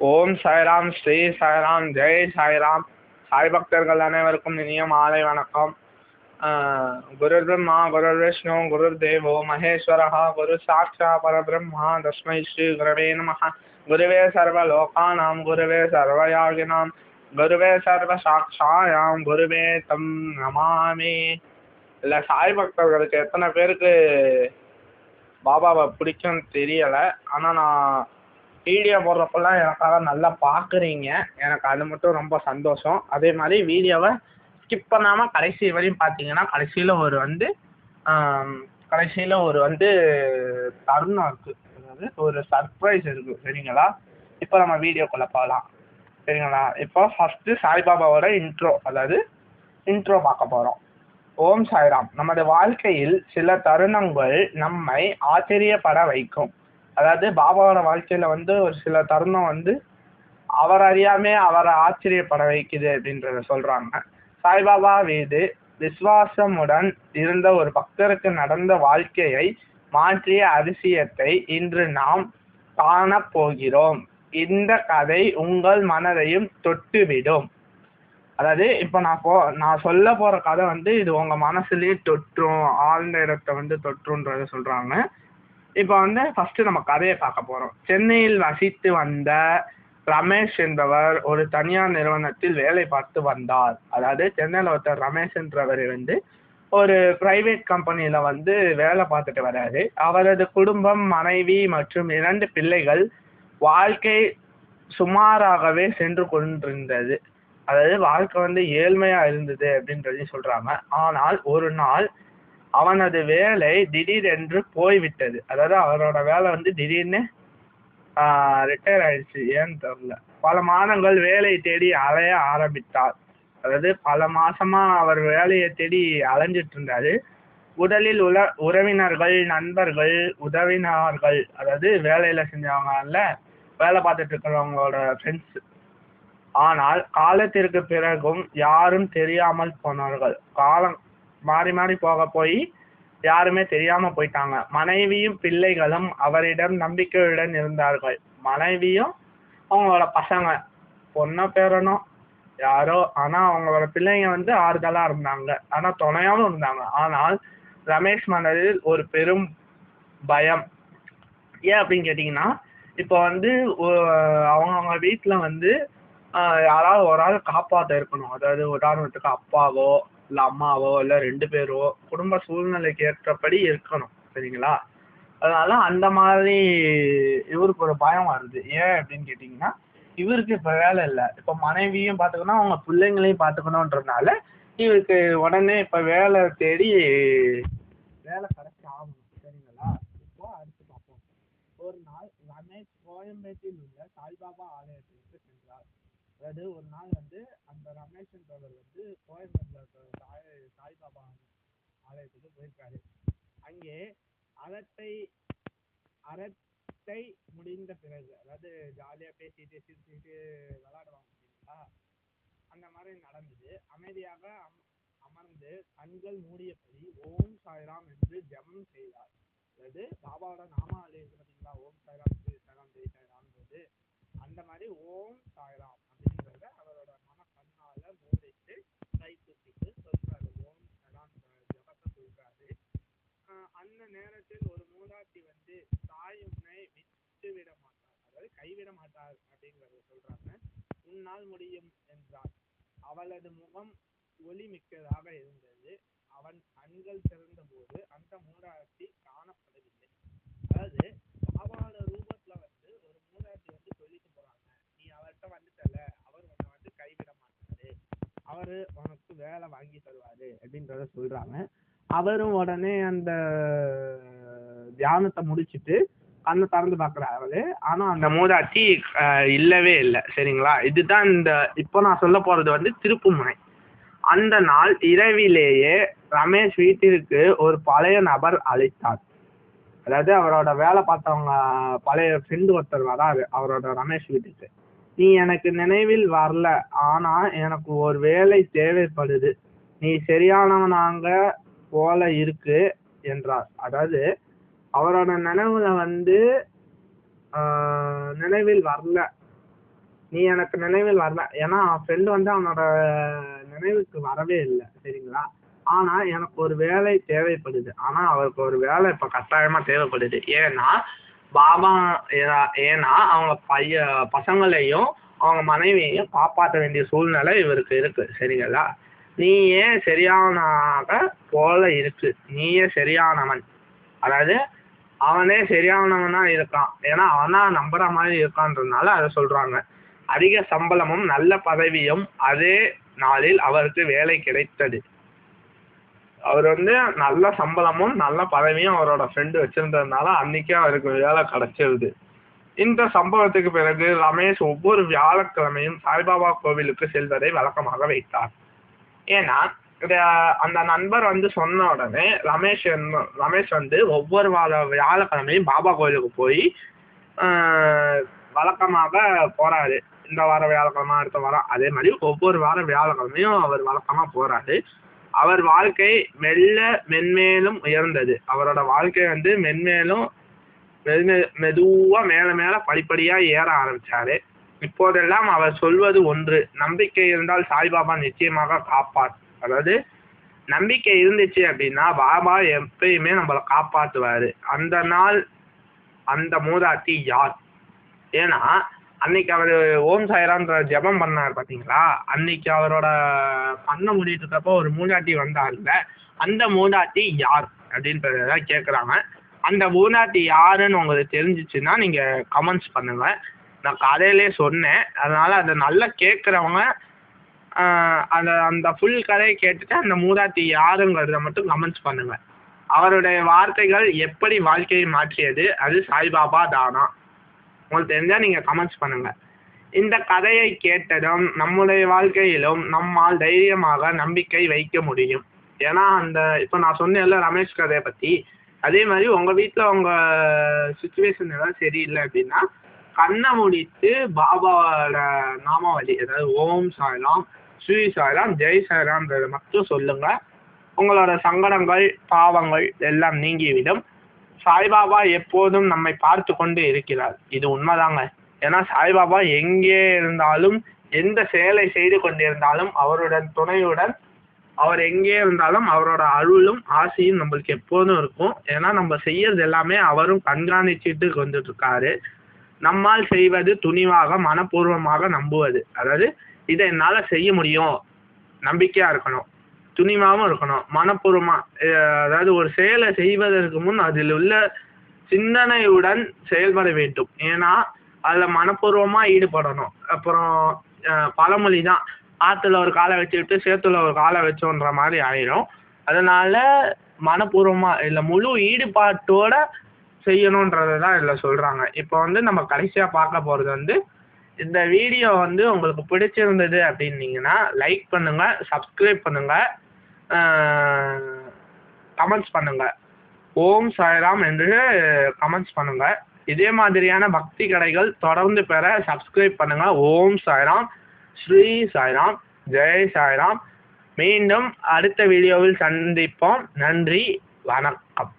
ஓம் சாய்ராம், ஸ்ரீ சாய்ராம், ஜெய் சாய்ராம். சாய் பக்தர்கள் அனைவருக்கும் இனிய மாலை வணக்கம். குரு பிரம்மா, குரு விஷ்ணு, குரு தேவோ மகேஸ்வரஹா, குரு சாட்சா பரபிரம்மா, தஸ்மை ஸ்ரீ குரவே நமஹ. குருவே சர்வ லோகானாம், குருவே சர்வயாகினாம், குருவே சர்வ சாட்சாயாம், குருவே தம் நமாமி. இல்ல, சாய் பக்தர்களுக்கு எத்தனை பேருக்கு பாபாவை பிடிக்கும்னு தெரியல. ஆனா நான் வீடியோ போடுறப்பெல்லாம் எனக்காக நல்லா பார்க்குறீங்க. எனக்கு அது மட்டும் ரொம்ப சந்தோஷம். அதே மாதிரி வீடியோவை ஸ்கிப் பண்ணாமல் கடைசி வரையும் பார்த்தீங்கன்னா கடைசியில் ஒரு தருணம் இருக்குது, அதாவது ஒரு சர்ப்ரைஸ் இருக்குது. சரிங்களா? இப்போ நம்ம வீடியோக்குள்ளே போகலாம். சரிங்களா? இப்போ ஃபஸ்ட்டு சாய்பாபாவோட இன்ட்ரோ பார்க்க போகிறோம். ஓம் சாய்ராம். நமது வாழ்க்கையில் சில தருணங்கள் நம்மை ஆச்சரியப்பட வைக்கும். அதாவது பாபாவோட வாழ்க்கையில ஒரு சில தருணம் அவர் அறியாமே அவரை ஆச்சரியப்பட வைக்குது அப்படின்றத சொல்றாங்க. சாய்பாபா மீது விசுவாசமுடன் இருந்த ஒரு பக்தருக்கு நடந்த வாழ்க்கையை மாற்றிய அதிசயத்தை இன்று நாம் காண போகிறோம். இந்த கதை உங்கள் மனதையும் தொட்டுவிடும். அதாவது இப்போ நான் சொல்ல போற கதை இது உங்க மனசுலயே தொற்றும், ஆழ்ந்த இடத்தை தொற்றுன்றத சொல்றாங்க. இப்போ ஃபர்ஸ்ட் நம்ம கதையை பார்க்க போறோம். சென்னையில் வசித்து வந்த ரமேஷ் என்பவர் ஒரு தனியார் நிறுவனத்தில் வேலை பார்த்து வந்தார். அதாவது சென்னையில் ஒருத்தர் ரமேஷ் என்றவர் ஒரு பிரைவேட் கம்பெனியில வேலை பார்த்துட்டு வர்றாரு. அவரது குடும்பம், மனைவி மற்றும் 2 பிள்ளைகள் வாழ்க்கை சுமாராகவே சென்று கொண்டிருந்தது. அதாவது வாழ்க்கை ஏழ்மையா இருந்தது அப்படின்றதையும் சொல்றாங்க. ஆனால் ஒரு நாள் அவனது வேலை திடீரென்று போய்விட்டது. அதாவது அவரோட வேலை திடீர்னு ரிட்டையர் ஆயிடுச்சு. ஏன்னு தெரியல. பல மாதங்கள் வேலையை தேடி அலைய ஆரம்பித்தார். அதாவது பல மாசமா அவர் வேலையை தேடி அலைஞ்சிட்டு இருந்தாரு. முதலில் உறவினர்கள், நண்பர்கள், உதவினார்கள், அதாவது வேலையில செஞ்சவங்கல்ல, வேலை பார்த்துட்டு இருக்கிறவங்களோட ஃப்ரெண்ட்ஸ். ஆனால் காலத்திற்கு பிறகும் யாரும் தெரியாமல் போனார்கள். காலம் மாறி மாறி போய் யாருமே தெரியாம போயிட்டாங்க. மனைவியும் பிள்ளைகளும் அவரிடம் நம்பிக்கையுடன் இருந்தார்கள். மனைவியும் அவங்களோட பசங்க, பொண்ணோ பேரனோ யாரோ, ஆனா அவங்களோட பிள்ளைங்க ஆறுதலா இருந்தாங்க, ஆனா துணையாவும் இருந்தாங்க. ஆனால் ரமேஷ் மனதில் ஒரு பெரும் பயம். ஏன் அப்படின்னு கேட்டீங்கன்னா, இப்போ அவங்க வீட்டுல யாராவது ஒரு ஆள் காப்பாற்ற இருக்கணும். அதாவது உதாரணத்துக்கு அப்பாவோ இல்லை அம்மாவோ இல்லை 2 பேரோ குடும்ப சூழ்நிலைக்கு ஏற்றபடி இருக்கணும். சரிங்களா? அதனால அந்த மாதிரி இவருக்கு ஒரு பயம் வருது. ஏன் அப்படின்னு கேட்டிங்கன்னா, இவருக்கு இப்போ வேலை இல்லை, இப்போ மனைவியும் பார்த்துக்கணும், அவங்க பிள்ளைங்களையும் பார்த்துக்கணுன்றதுனால இவருக்கு உடனே இப்போ வேலை தேடி வேலை கிடைச்சி ஆகணும். சரிங்களா? இப்போ அடுத்து பார்ப்போம். ஒரு நாள் ரமேஷ் கோயம்பேட்டில் உள்ள சாய்பாபா ஆலயத்திற்கு சென்றார். அதாவது ஒரு நாள் அந்த ரமேஷ் என்பவர் கோயம்பேட்டில் சாய்பாபா ஆலயத்துக்கு போயிருக்காரு. அங்கே அரட்டை முடிந்த பிறகு, அதாவது ஜாலியா பேசிட்டு சிரிச்சுட்டு விளையாடுவாங்க இல்லைங்களா, அந்த மாதிரி நடந்தது. அமைதியாக அமர்ந்து கண்கள் மூடியபடி ஓம் சாய்ராம் என்று ஜெபம் செய்தார். அதாவது பாபாவோட நாமாவளி இருக்கு பார்த்தீங்களா, ஓம் சாய்ராம், ஸ்ரீ சாய்ராம், ஜெய் சாய்ராம்ன்றது. அந்த மாதிரி ஓம் சாய்ராம் அப்படின்றத அவரோட கண்ணால மூடிட்டு கை தூக்கிட்டு சொல்றாரு. ஓம் சாய்ராம் ஜபத்தை சொல்றாரு. அந்த நேரத்தில் ஒரு மூதாட்டி தாய் உன்னை விட்டு விட மாட்டார், அதாவது கைவிட மாட்டார் அப்படிங்கறத சொல்றாங்க. உன்னால் முடியும் என்றார். அவளது முகம் ஒளி மிக்கதாக இருந்தது. அவன் கண்கள் திறந்த போது அந்த மூதாட்டி காணப்படவில்லை. அதாவது பாபாவோட ரூபத்துல ஒரு மூதாட்டி சொல்லிட்டு போறாங்க, நீ அவர்கிட்ட வந்துட்டல, அவர் உன்னை கைவிட மாட்டாரு, அவரு உனக்கு வேலை வாங்கி தருவாரு அப்படின்றத சொல்றாங்க. அவரும் உடனே அந்த தியானத்தை முடிச்சுட்டு கண்ணை திறந்து பார்க்குறாரு. ஆனா அந்த மூதாட்டி இல்லவே இல்லை. சரிங்களா? இதுதான் இப்போ நான் சொல்ல போறது திருப்புமுனை. அந்த நாள் இரவிலேயே ரமேஷ் வீட்டிற்கு ஒரு பழைய நபர் அழைத்தார். அதாவது அவரோட வேலை பார்த்தவங்க பழைய ஃப்ரெண்டு ஒருத்தர் வராரு அவரோட ரமேஷ் வீட்டுக்கு. நீ எனக்கு நினைவில் வரல, ஆனா எனக்கு ஒரு வேலை தேவைப்படுது, நீ சரியானவனாங்க போல இருக்கு என்றார். அதாவது அவரோட நினைவுல நினைவில் வரல, நீ எனக்கு நினைவில் வரல. ஏன்னா ஃப்ரெண்டு வந்து அவனோட நினைவுக்கு வரவே இல்லை. சரிங்களா? ஆனா எனக்கு ஒரு வேலை தேவைப்படுது. ஆனா அவருக்கு ஒரு வேலை இப்ப கட்டாயமா தேவைப்படுது. ஏன்னா பாபா ஏன்னா அவங்க பசங்களையும் அவங்க மனைவியையும் காப்பாற்ற வேண்டிய சூழ்நிலை இவருக்கு இருக்கு. சரிங்களா? நீயே சரியானாக போல இருக்கு. நீயே சரியானவன். அதாவது அவனே சரியானவனா இருக்கான். ஏன்னா அவனா நம்புற மாதிரி இருக்கான்றதுனால அதை சொல்றாங்க. அதிக சம்பளமும் நல்ல பதவியும் அதே நாளில் அவருக்கு வேலை கிடைத்தது. அவர் வந்து நல்ல சம்பளமும் நல்ல பதவியும் அவரோட ஃப்ரெண்டு வச்சிருந்ததுனால அன்னைக்கே அவருக்கு வேலை கிடைச்சிருது. இந்த சம்பவத்துக்கு பிறகு ரமேஷ் ஒவ்வொரு வியாழக்கிழமையும் சாய்பாபா கோவிலுக்கு செல்வதை வழக்கமாக வைத்தார். ஏன்னா அந்த நண்பர் வந்து சொன்ன உடனே ரமேஷ் வந்து ஒவ்வொரு வியாழக்கிழமையும் பாபா கோவிலுக்கு போய் வழக்கமாக போறாரு. இந்த வார வியாழக்கிழமை அடுத்த வாரம் அதே மாதிரி ஒவ்வொரு வார வியாழக்கிழமையும் அவர் வழக்கமா போறாரு. அவர் வாழ்க்கை மென்மேலும் உயர்ந்தது. அவரோட வாழ்க்கை வந்து மெதுவா மேல படிப்படியா ஏற ஆரம்பிச்சாரு. இப்போதெல்லாம் அவர் சொல்வது ஒன்று: நம்பிக்கை இருந்தால் சாய்பாபா நிச்சயமாக காப்பார். அதாவது நம்பிக்கை இருந்துச்சு அப்படின்னா பாபா எப்பயுமே நம்மளை காப்பாத்துவாரு. அந்த நாள் அந்த மூதாட்டி யார்? ஏன்னா அன்னைக்கு அவரு ஓம் சாய்ராம்ன்ற ஜெபம் பண்ணார் பாத்தீங்களா? அன்னைக்கு அவரோட கண்ணை மூடிட்டு இருக்கப்போ ஒரு மூதாட்டி வந்தாருல்ல, அந்த மூதாட்டி யார் அப்படின்றதான் கேட்குறாங்க. அந்த மூதாட்டி யாருன்னு உங்களுக்கு தெரிஞ்சிச்சுன்னா நீங்க கமெண்ட்ஸ் பண்ணுங்க. நான் கதையிலே சொன்னேன். அதனால அதை நல்லா கேட்குறவங்க அந்த ஃபுல் கதையை கேட்டுட்டு அந்த மூதாட்டி யாருங்கிறத மட்டும் கமெண்ட்ஸ் பண்ணுங்க. அவருடைய வார்த்தைகள் எப்படி வாழ்க்கையை மாற்றியது? அது சாய்பாபா தானா? உங்களுக்கு தெரிஞ்சா நீங்க கமெண்ட்ஸ் பண்ணுங்க. இந்த கதையை கேட்டதும் நம்முடைய வாழ்க்கையிலும் நம்மால் தைரியமாக நம்பிக்கை வைக்க முடியும். ஏன்னா இப்போ நான் சொன்னேன்ல ரமேஷ் கதையை பத்தி, அதே மாதிரி உங்க வீட்டுல உங்க சுச்சுவேஷன் ஏதாவது சரியில்லை அப்படின்னா கண்ணை மூடிட்டு பாபாவோட நாமாவளி, அதாவது ஓம் சாய்ராம், ஸ்ரீ சாய்ராம், ஜெய் சாய்ராம்ன்றதை மட்டும் சொல்லுங்க. உங்களோட சங்கடங்கள் பாவங்கள் எல்லாம் நீங்கிவிடும். சாய்பாபா எப்போதும் நம்மை பார்த்து கொண்டு இருக்கிறார். இது உண்மைதாங்க. ஏன்னா சாய்பாபா எங்கே இருந்தாலும் எந்த செயலை செய்து கொண்டிருந்தாலும் அவருடன் துணையுடன் அவர் எங்கே இருந்தாலும் அவரோட அருளும் ஆசையும் நம்மளுக்கு எப்போதும் இருக்கும். ஏன்னா நம்ம செய்யறது எல்லாமே அவரும் கண்காணிச்சுட்டு வந்துட்டு இருக்காரு. நம்மால் செய்வது துணிவாக மனப்பூர்வமாக நம்புவது. அதாவது இதை என்னால செய்ய முடியும், நம்பிக்கையா இருக்கணும், துணிவாகவும் இருக்கணும், மனப்பூர்வமா. அதாவது ஒரு செயலை செய்வதற்கு முன் அதில் உள்ள சிந்தனையுடன் செயல்பட வேண்டும். ஏன்னா அதுல மனப்பூர்வமா ஈடுபடணும். அப்புறம் பழமொழி தான், ஆத்துல ஒரு காலை வச்சுக்கிட்டு சேத்துல ஒரு காலை வச்சோன்ற மாதிரி ஆயிடும். அதனால மனப்பூர்வமா இல்லை முழு ஈடுபாட்டோட செய்யணுன்றதான் இதில் சொல்றாங்க. இப்போ வந்து நம்ம கடைசியா பார்க்க போறது வந்து, இந்த வீடியோ வந்து உங்களுக்கு பிடிச்சிருந்தது அப்படின்னீங்கன்னா லைக் பண்ணுங்க, சப்ஸ்கிரைப் பண்ணுங்க, கமெண்ட்ஸ் பண்ணுங்க. ஓம் சாய்ராம் என்று கமெண்ட்ஸ் பண்ணுங்க. இதே மாதிரியான பக்தி கதைகள் தொடர்ந்து பெற சப்ஸ்கிரைப் பண்ணுங்க. ஓம் சாய்ராம், ஸ்ரீ சாய்ராம், ஜெய் சாய்ராம். மீண்டும் அடுத்த வீடியோவில் சந்திப்போம். நன்றி, வணக்கம்.